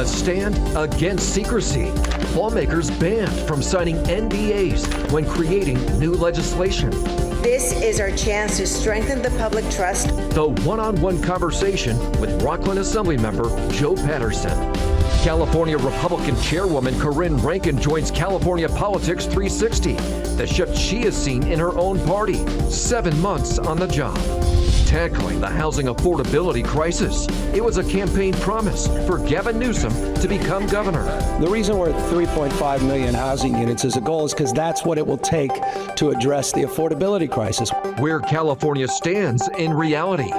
A stand against secrecy. Lawmakers banned from signing NDAs when creating new legislation. This is our chance to strengthen the public trust. The one-on-one conversation with Rockland Assemblymember Joe Patterson. California Republican Chairwoman Corinne Rankin joins California Politics 360. The shift she has seen in her own party. 7 months on the job. Tackling the housing affordability crisis. It was a campaign promise for Gavin Newsom to become governor. The reason we're at 3.5 million housing units as a goal is because that's what it will take to address the affordability crisis. Where California stands in reality.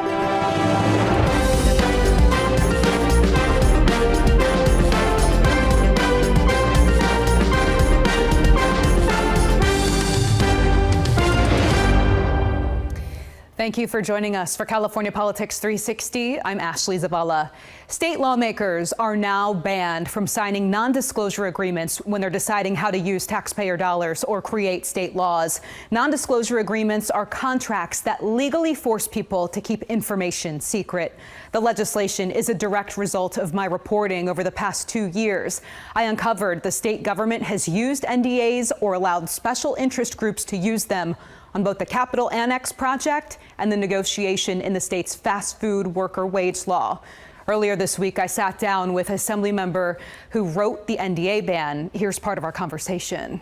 Thank you for joining us for California Politics 360. I'm Ashley Zavala. State lawmakers are now banned from signing non-disclosure agreements when they're deciding how to use taxpayer dollars or create state laws. Non-disclosure agreements are contracts that legally force people to keep information secret. The legislation is a direct result of my reporting over the past 2 years. I uncovered the state government has used NDAs or allowed special interest groups to use them on both the Capitol Annex project and the negotiation in the state's fast food worker wage law. Earlier this week, I sat down with an assembly member who wrote the NDA ban. Here's part of our conversation.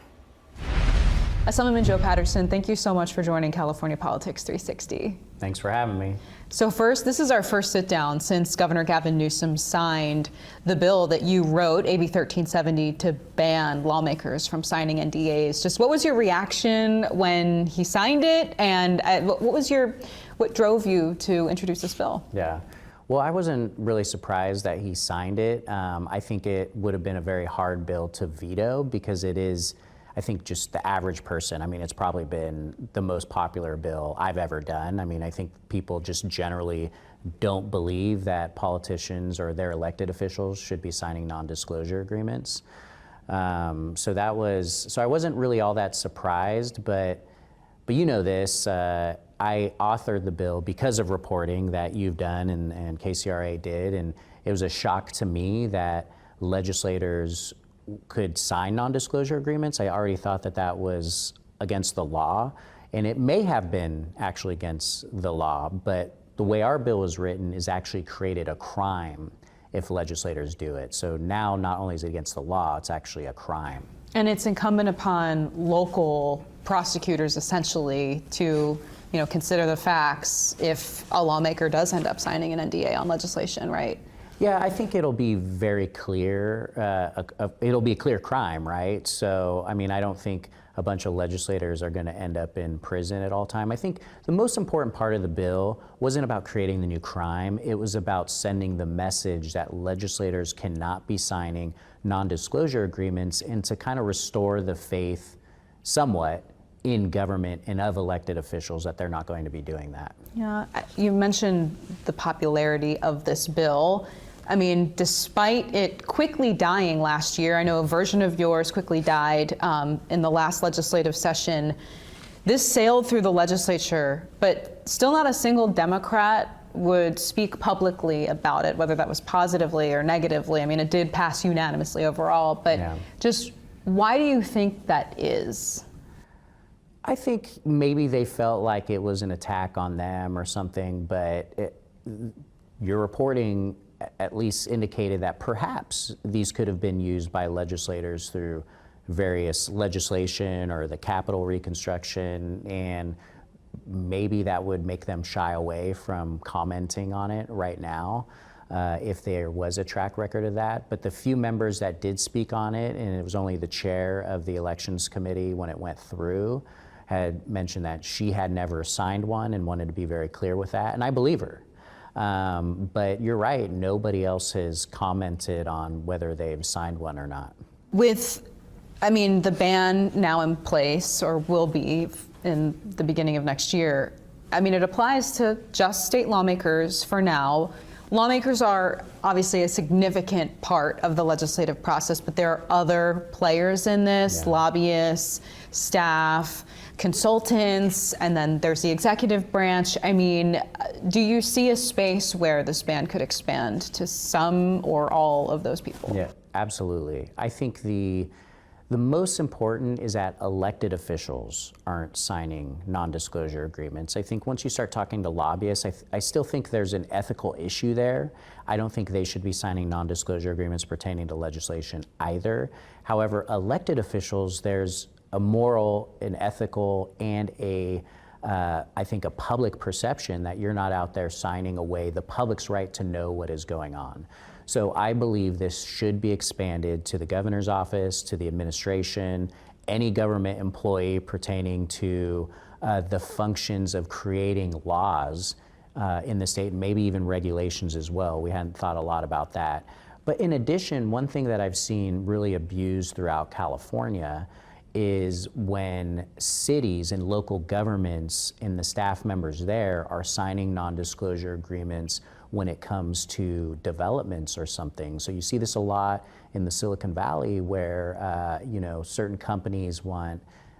Assemblyman Joe Patterson, thank you so much for joining California Politics 360. Thanks for having me. So first, this is our first sit down since Governor Gavin Newsom signed the bill that you wrote, AB 1370, to ban lawmakers from signing NDAs. Just what was your reaction when he signed it, and what drove you to introduce this bill? Yeah. Well, I wasn't really surprised that he signed it. I think it would have been a very hard bill to veto because it is, I think, just the average person. I mean, it's probably been the most popular bill I've ever done. I mean, I think people just generally don't believe that politicians or their elected officials should be signing non-disclosure agreements. So I wasn't really all that surprised, but you know this, I authored the bill because of reporting that you've done and KCRA did, and it was a shock to me that legislators could sign non-disclosure agreements. I already thought that that was against the law, and it may have been actually against the law, but the way our bill was written is actually created a crime if legislators do it. So now not only is it against the law, it's actually a crime. And it's incumbent upon local prosecutors essentially to consider the facts if a lawmaker does end up signing an NDA on legislation, right? Yeah, I think it'll be very clear. It'll be a clear crime, right? So, I mean, I don't think a bunch of legislators are going to end up in prison at all time. I think the most important part of the bill wasn't about creating the new crime. It was about sending the message that legislators cannot be signing non-disclosure agreements and to kind of restore the faith somewhat in government and of elected officials that they're not going to be doing that. Yeah, you mentioned the popularity of this bill. I mean, despite it quickly dying last year, I know a version of yours quickly died in the last legislative session. This sailed through the legislature, but still not a single Democrat would speak publicly about it, whether that was positively or negatively. I mean, it did pass unanimously overall, but just why do you think that is? I think maybe they felt like it was an attack on them or something, but your reporting at least indicated that perhaps these could have been used by legislators through various legislation or the Capitol reconstruction, and maybe that would make them shy away from commenting on it right now if there was a track record of that. But the few members that did speak on it, and it was only the chair of the Elections Committee when it went through, had mentioned that she had never signed one and wanted to be very clear with that, and I believe her. But you're right, nobody else has commented on whether they've signed one or not. With, I mean, the ban now in place, or will be in the beginning of next year, I mean, it applies to just state lawmakers for now. Lawmakers are obviously a significant part of the legislative process, but there are other players in this, lobbyists, staff, consultants, and then there's the executive branch. I mean, do you see a space where this ban could expand to some or all of those people? Yeah, absolutely. I think the most important is that elected officials aren't signing non-disclosure agreements. I think once you start talking to lobbyists, I still think there's an ethical issue there. I don't think they should be signing non-disclosure agreements pertaining to legislation either. However, elected officials, there's a moral, an ethical, and I think a public perception that you're not out there signing away the public's right to know what is going on. So I believe this should be expanded to the governor's office, to the administration, any government employee pertaining to the functions of creating laws in the state, maybe even regulations as well. We hadn't thought a lot about that. But in addition, one thing that I've seen really abused throughout California is when cities and local governments and the staff members there are signing non-disclosure agreements when it comes to developments or something. So you see this a lot in the Silicon Valley where certain companies want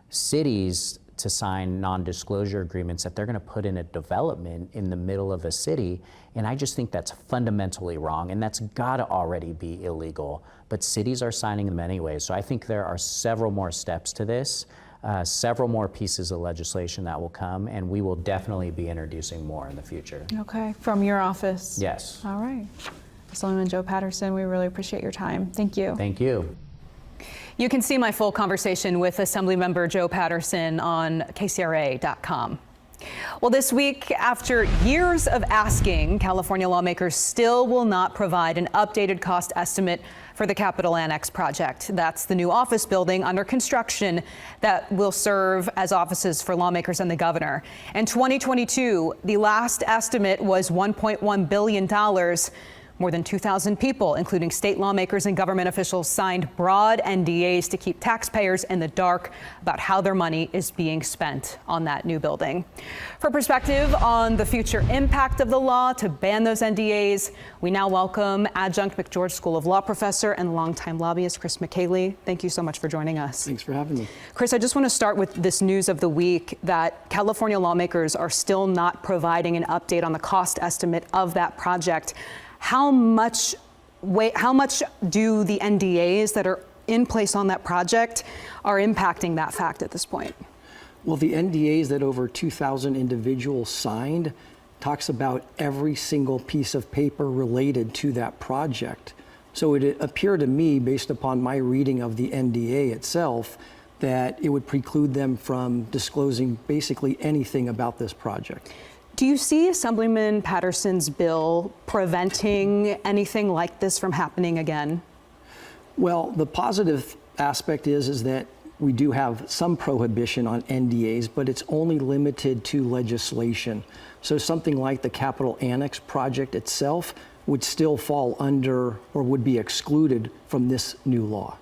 cities to sign non-disclosure agreements that they're going to put in a development in the middle of a city. And I just think that's fundamentally wrong, and that's got to already be illegal. But cities are signing them anyway. So I think there are several more steps to this, several more pieces of legislation that will come, and we will definitely be introducing more in the future. Okay, from your office? Yes. All right. Assemblyman Joe Patterson, we really appreciate your time. Thank you. Thank you. You can see my full conversation with Assemblymember Joe Patterson on KCRA.com. Well, this week, after years of asking, California lawmakers still will not provide an updated cost estimate for the Capitol Annex project. That's the new office building under construction that will serve as offices for lawmakers and the governor. In 2022, the last estimate was $1.1 billion. More than 2,000 people, including state lawmakers and government officials, signed broad NDAs to keep taxpayers in the dark about how their money is being spent on that new building. For perspective on the future impact of the law to ban those NDAs, we now welcome adjunct McGeorge School of Law professor and longtime lobbyist Chris McCaley. Thank you so much for joining us. Thanks for having me. Chris, I just want to start with this news of the week that California lawmakers are still not providing an update on the cost estimate of that project. How much do the NDAs that are in place on that project are impacting that fact at this point? Well, the NDAs that over 2,000 individuals signed talks about every single piece of paper related to that project. So it appeared to me, based upon my reading of the NDA itself, that it would preclude them from disclosing basically anything about this project. Do you see Assemblyman Patterson's bill preventing anything like this from happening again? Well, the positive aspect is that we do have some prohibition on NDAs, but it's only limited to legislation. So something like the Capitol Annex project itself would still fall under or would be excluded from this new law.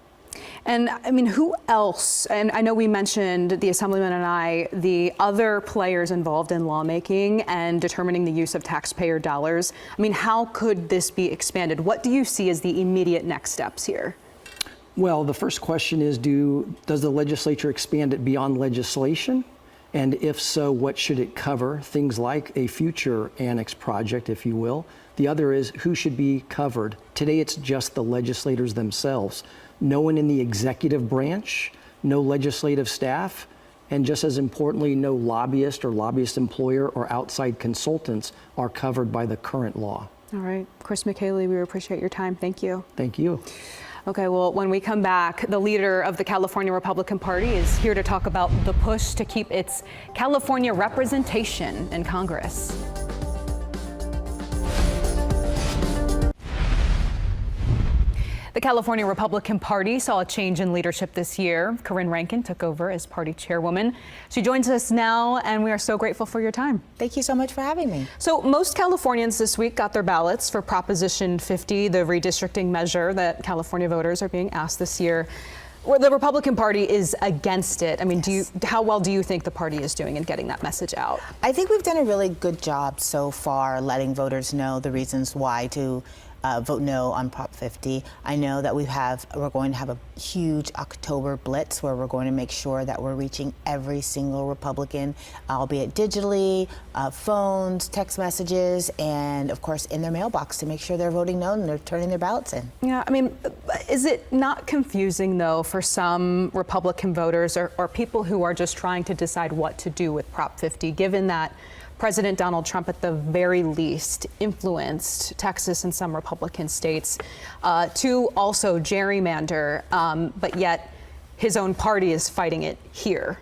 And I mean, who else? And I know we mentioned, the Assemblyman and I, the other players involved in lawmaking and determining the use of taxpayer dollars. I mean, how could this be expanded? What do you see as the immediate next steps here? Well, the first question is, does the legislature expand it beyond legislation? And if so, what should it cover? Things like a future annex project, if you will. The other is, who should be covered? Today, it's just the legislators themselves. No one in the executive branch, no legislative staff, and just as importantly, no lobbyist or lobbyist employer or outside consultants are covered by the current law. All right. Chris McCaley, we appreciate your time. Thank you. Thank you. Okay, well, when we come back, the leader of the California Republican Party is here to talk about the push to keep its California representation in Congress. The California Republican Party saw a change in leadership this year. Corinne Rankin took over as party chairwoman. She joins us now, and we are so grateful for your time. Thank you so much for having me. So most Californians this week got their ballots for Proposition 50, the redistricting measure that California voters are being asked this year. Well, the Republican Party is against it. I mean, how well do you think the party is doing in getting that message out? I think we've done a really good job so far letting voters know the reasons why to vote no on Prop 50. I know that we're going to have a huge October blitz where we're going to make sure that we're reaching every single Republican, albeit digitally, phones, text messages, and of course in their mailbox to make sure they're voting no and they're turning their ballots in. Yeah, I mean, is it not confusing though for some Republican voters or people who are just trying to decide what to do with Prop 50, given that President Donald Trump, at the very least, influenced Texas and some Republican states to also gerrymander, but yet his own party is fighting it here?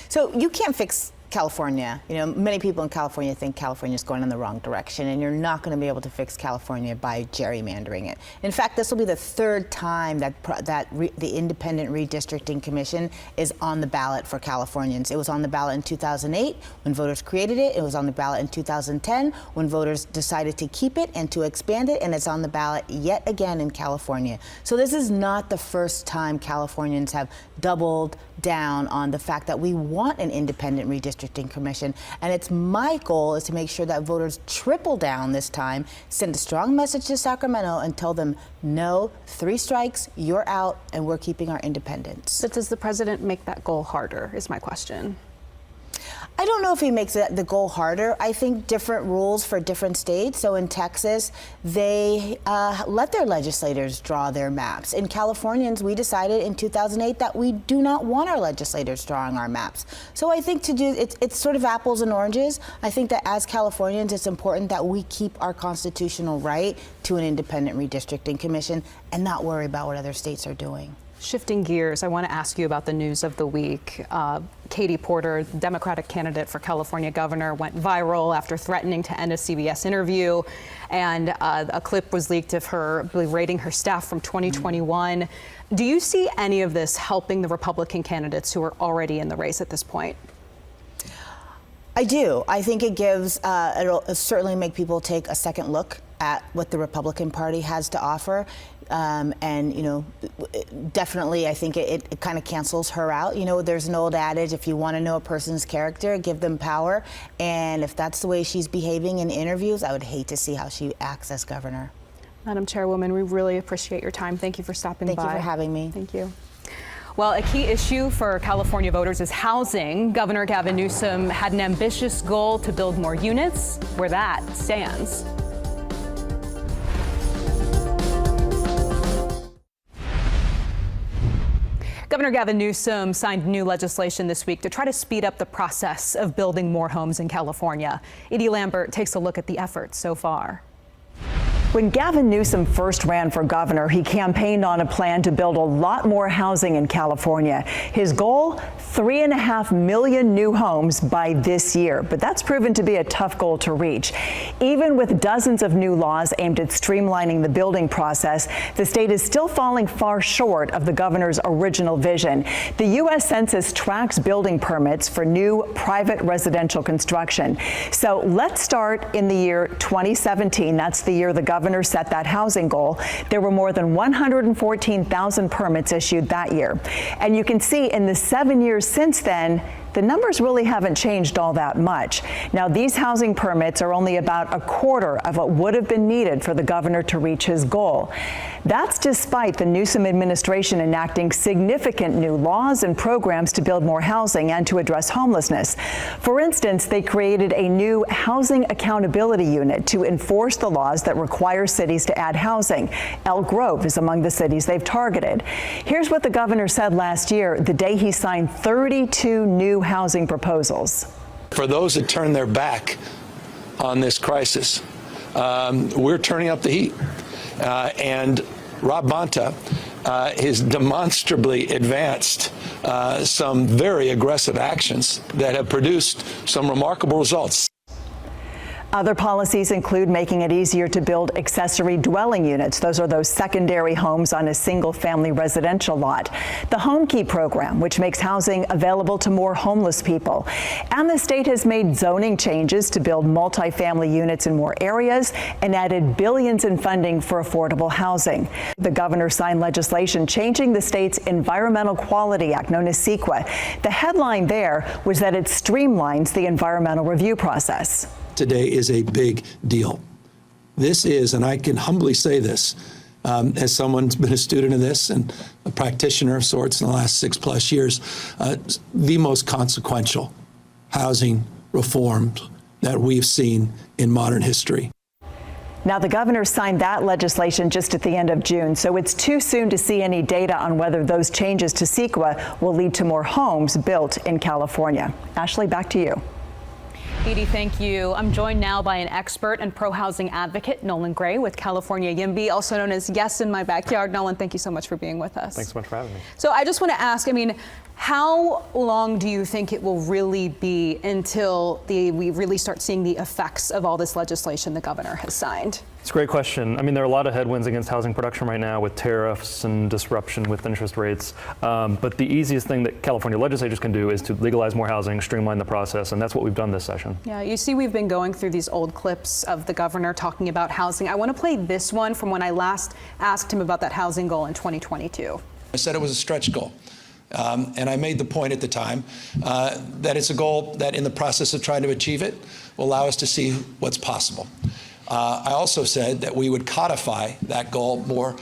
So you can't fix California. You know, many people in California think California is going in the wrong direction, and you're not going to be able to fix California by gerrymandering it. In fact, this will be the third time that the Independent Redistricting Commission is on the ballot for Californians. It was on the ballot in 2008 when voters created it. It was on the ballot in 2010 when voters decided to keep it and to expand it, and it's on the ballot yet again in California. So this is not the first time Californians have doubled down on the fact that we want an independent redistricting commission, and it's my goal is to make sure that voters triple down this time, send a strong message to Sacramento and tell them no, 3 strikes, you're out, and we're keeping our independence. But does the president make that goal harder, is my question. I don't know if he makes the goal harder. I think different rules for different states. So in Texas, they let their legislators draw their maps. In Californians, we decided in 2008 that we do not want our legislators drawing our maps. So I think it's sort of apples and oranges. I think that as Californians, it's important that we keep our constitutional right to an independent redistricting commission and not worry about what other states are doing. Shifting gears, I want to ask you about the news of the week. Katie Porter, Democratic candidate for California governor, went viral after threatening to end a CBS interview. And a clip was leaked of her berating her staff from 2021. Do you see any of this helping the Republican candidates who are already in the race at this point? I do. I think it gives, it'll certainly make people take a second look at what the Republican Party has to offer. And, you know, definitely I think it kind of cancels her out. You know, there's an old adage, if you want to know a person's character, give them power. And if that's the way she's behaving in interviews, I would hate to see how she acts as governor. Madam Chairwoman, we really appreciate your time. Thank you for stopping by. Thank you for having me. Thank you. Well, a key issue for California voters is housing. Governor Gavin Newsom had an ambitious goal to build more units. Where that stands. Governor Gavin Newsom signed new legislation this week to try to speed up the process of building more homes in California. Edie Lambert takes a look at the efforts so far. When Gavin Newsom first ran for governor, he campaigned on a plan to build a lot more housing in California. His goal, 3.5 million new homes by this year. But that's proven to be a tough goal to reach. Even with dozens of new laws aimed at streamlining the building process, the state is still falling far short of the governor's original vision. The U.S. Census tracks building permits for new private residential construction. So let's start in the year 2017. That's the year the governor set that housing goal. There were more than 114,000 permits issued that year. And you can see in the 7 years since then, the numbers really haven't changed all that much. Now, these housing permits are only about a quarter of what would have been needed for the governor to reach his goal. That's despite the Newsom administration enacting significant new laws and programs to build more housing and to address homelessness. For instance, they created a new housing accountability unit to enforce the laws that require cities to add housing. Elk Grove is among the cities they've targeted. Here's what the governor said last year, the day he signed 32 new housing proposals. For those that turn their back on this crisis, we're turning up the heat. And Rob Bonta has demonstrably advanced some very aggressive actions that have produced some remarkable results. Other policies include making it easier to build accessory dwelling units. Those are those secondary homes on a single-family residential lot. The Home Key program, which makes housing available to more homeless people. And the state has made zoning changes to build multifamily units in more areas and added billions in funding for affordable housing. The governor signed legislation changing the state's Environmental Quality Act, known as CEQA. The headline there was that it streamlines the environmental review process. Today is a big deal. This is, and I can humbly say this, as someone who's been a student of this and a practitioner of sorts in the last 6+ years, the most consequential housing reform that we've seen in modern history. Now, the governor signed that legislation just at the end of June, so it's too soon to see any data on whether those changes to CEQA will lead to more homes built in California. Ashley, back to you. Edie, thank you. I'm joined now by an expert and pro-housing advocate, Nolan Gray with California YIMBY, also known as Yes in My Backyard. Nolan, thank you so much for being with us. Thanks so much for having me. So I just want to ask, how long do you think it will really be until we really start seeing the effects of all this legislation the governor has signed? It's a great question. There are a lot of headwinds against housing production right now with tariffs and disruption with interest rates. But the easiest thing that California legislators can do is to legalize more housing, streamline the process, and that's what we've done this session. Yeah, you see, we've been going through these old clips of the governor talking about housing. I want to play this one from when I last asked him about that housing goal in 2022. I said it was a stretch goal. And I made the point at the time that it's a goal that in the process of trying to achieve it will allow us to see what's possible. I also said that we would codify that goal more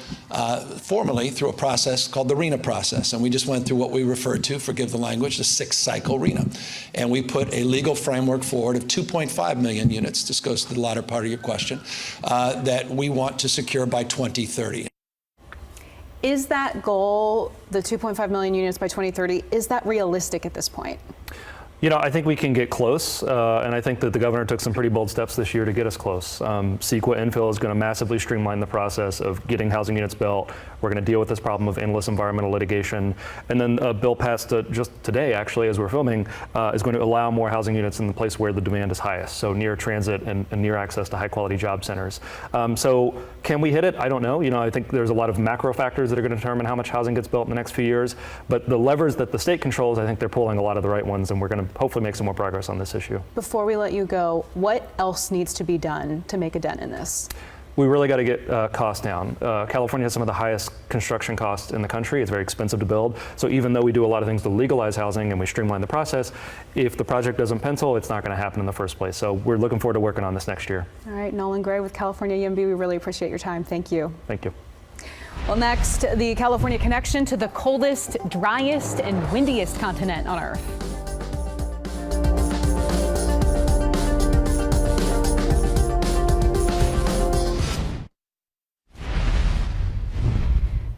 formally through a process called the RHNA process. And we just went through what we referred to, forgive the language, the 6-cycle RHNA. And we put a legal framework forward of 2.5 million units, this goes to the latter part of your question, that we want to secure by 2030. Is that goal, the 2.5 million units by 2030, is that realistic at this point? I think we can get close, and I think that the governor took some pretty bold steps this year to get us close. CEQA infill is going to massively streamline the process of getting housing units built. We're going to deal with this problem of endless environmental litigation. And then a bill passed just today, actually, as we're filming, is going to allow more housing units in the place where the demand is highest, so near transit and near access to high-quality job centers. So can we hit it? I don't know. I think there's a lot of macro factors that are going to determine how much housing gets built in the next few years. But the levers that the state controls, I think they're pulling a lot of the right ones, and we're going to hopefully make some more progress on this issue. Before we let you go, what else needs to be done to make a dent in this? We really got to get costs down. California has some of the highest construction costs in the country. It's very expensive to build. So even though we do a lot of things to legalize housing and we streamline the process, if the project doesn't pencil, it's not going to happen in the first place. So we're looking forward to working on this next year. All right, Nolan Gray with California YIMBY, we really appreciate your time. Thank you. Thank you. Well, next, the California connection to the coldest, driest, and windiest continent on Earth.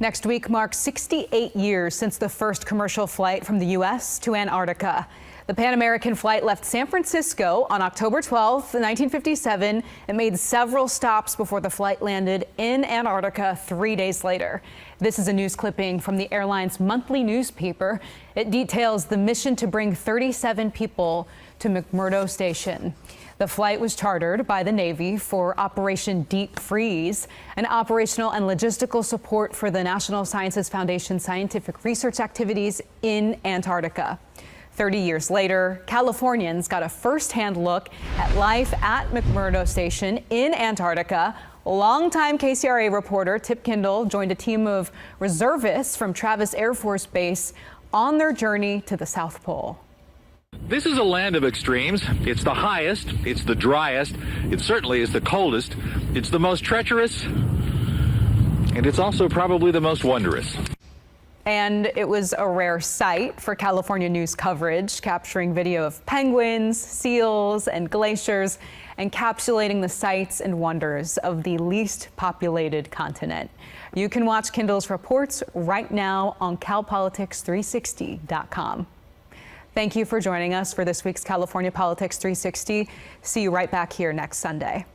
Next week marks 68 years since the first commercial flight from the U.S. to Antarctica. The Pan American flight left San Francisco on October 12, 1957, and made several stops before the flight landed in Antarctica 3 days later. This is a news clipping from the airline's monthly newspaper. It details the mission to bring 37 people to McMurdo Station. The flight was chartered by the Navy for Operation Deep Freeze, an operational and logistical support for the National Sciences Foundation scientific research activities in Antarctica. 30 years later, Californians got a first-hand look at life at McMurdo Station in Antarctica. Longtime KCRA reporter Tip Kendall joined a team of reservists from Travis Air Force Base on their journey to the South Pole. This is a land of extremes. It's the highest, it's the driest, it certainly is the coldest, it's the most treacherous, and it's also probably the most wondrous. And it was a rare sight for California news coverage, capturing video of penguins, seals, and glaciers, encapsulating the sights and wonders of the least populated continent. You can watch Kendall's reports right now on calpolitics360.com. Thank you for joining us for this week's California Politics 360. See you right back here next Sunday.